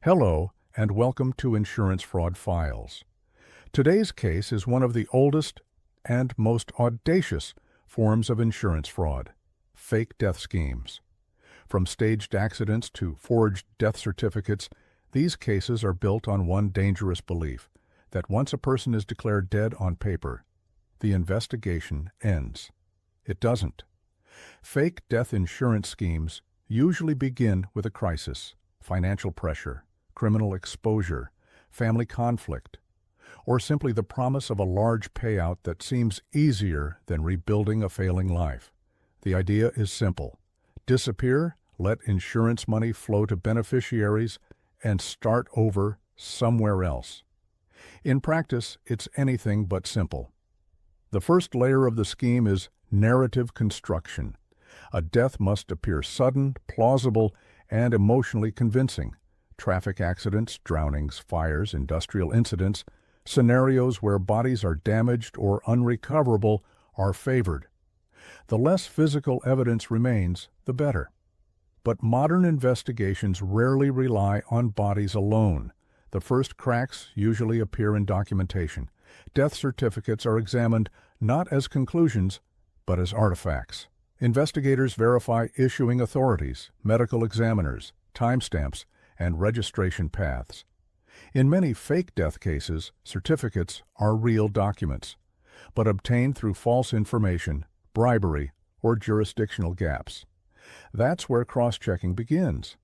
Hello, and welcome to Insurance Fraud Files. Today's case is one of the oldest and most audacious forms of insurance fraud: fake death schemes. From staged accidents to forged death certificates, these cases are built on one dangerous belief: that once a person is declared dead on paper, the investigation ends. It doesn't. Fake death insurance schemes usually begin with a crisis: financial pressure, criminal exposure, family conflict, or simply the promise of a large payout that seems easier than rebuilding a failing life. The idea is simple: disappear, let insurance money flow to beneficiaries, and start over somewhere else. In practice, it's anything but simple. The first layer of the scheme is narrative construction. A death must appear sudden, plausible, and emotionally convincing. Traffic accidents, drownings, fires, industrial incidents, scenarios where bodies are damaged or unrecoverable are favored. The less physical evidence remains, the better. But modern investigations rarely rely on bodies alone. The first cracks usually appear in documentation. Death certificates are examined not as conclusions, but as artifacts. Investigators verify issuing authorities, medical examiners, timestamps, and registration paths. In many fake death cases, certificates are real documents, but obtained through false information, bribery, or jurisdictional gaps. That's where cross-checking begins.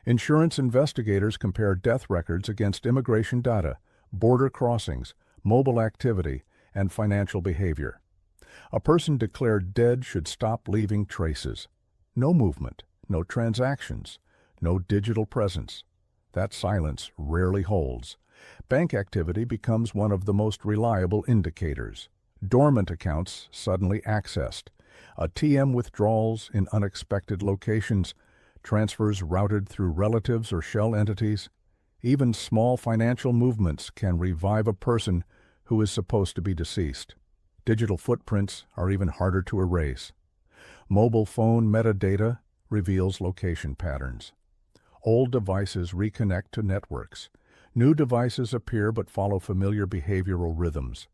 Insurance investigators compare death records against immigration data, border crossings, mobile activity, and financial behavior. A person declared dead should stop leaving traces. No movement, no transactions, no digital presence. That silence rarely holds. Bank activity becomes one of the most reliable indicators. Dormant accounts suddenly accessed. ATM withdrawals in unexpected locations. Transfers routed through relatives or shell entities. Even small financial movements can revive a person who is supposed to be deceased. Digital footprints are even harder to erase. Mobile phone metadata reveals location patterns. Old devices reconnect to networks. New devices appear but follow familiar behavioral rhythms.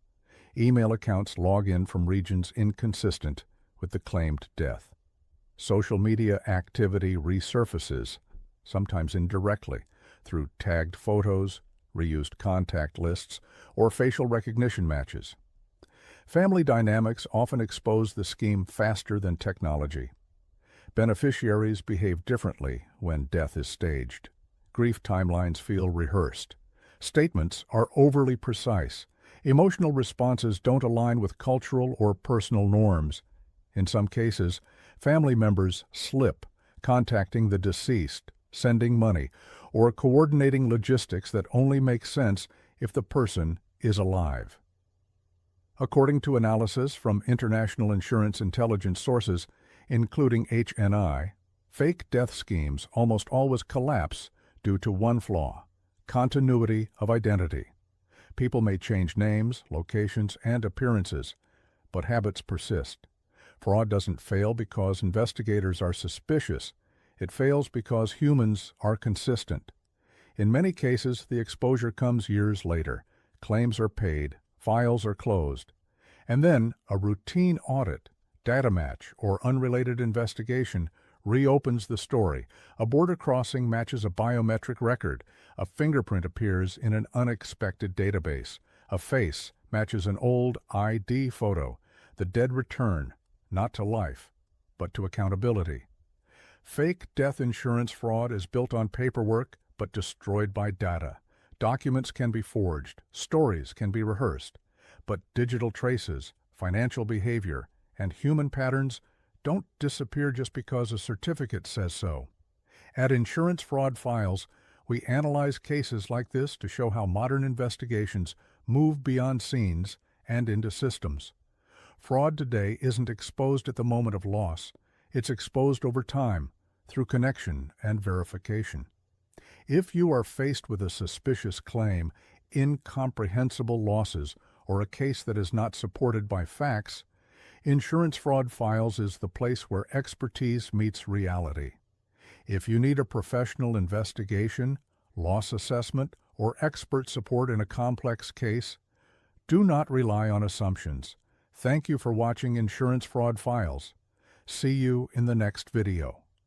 Email accounts log in from regions inconsistent with the claimed death. Social media activity resurfaces, sometimes indirectly, through tagged photos, reused contact lists, or facial recognition matches. Family dynamics often expose the scheme faster than technology. Beneficiaries behave differently when death is staged. Grief timelines feel rehearsed. Statements are overly precise. Emotional responses don't align with cultural or personal norms. In some cases, family members slip, contacting the deceased, sending money, or coordinating logistics that only make sense if the person is alive. According to analysis from international insurance intelligence sources, including HNI, fake death schemes almost always collapse due to one flaw: continuity of identity. People may change names, locations, and appearances, but habits persist. Fraud doesn't fail because investigators are suspicious. It fails because humans are consistent. In many cases, the exposure comes years later. Claims are paid, files are closed, and then a routine audit, data match, or unrelated investigation reopens the story. A border crossing matches a biometric record. A fingerprint appears in an unexpected database. A face matches an old ID photo. The dead return, not to life, but to accountability. Fake death insurance fraud is built on paperwork but destroyed by data. Documents can be forged, stories can be rehearsed, but digital traces, financial behavior, and human patterns don't disappear just because a certificate says so. At Insurance Fraud Files, we analyze cases like this to show how modern investigations move beyond scenes and into systems. Fraud today isn't exposed at the moment of loss. It's exposed over time, through connection and verification. If you are faced with a suspicious claim, incomprehensible losses, or a case that is not supported by facts, Insurance Fraud Files is the place where expertise meets reality. If you need a professional investigation, loss assessment, or expert support in a complex case, do not rely on assumptions. Thank you for watching Insurance Fraud Files. See you in the next video.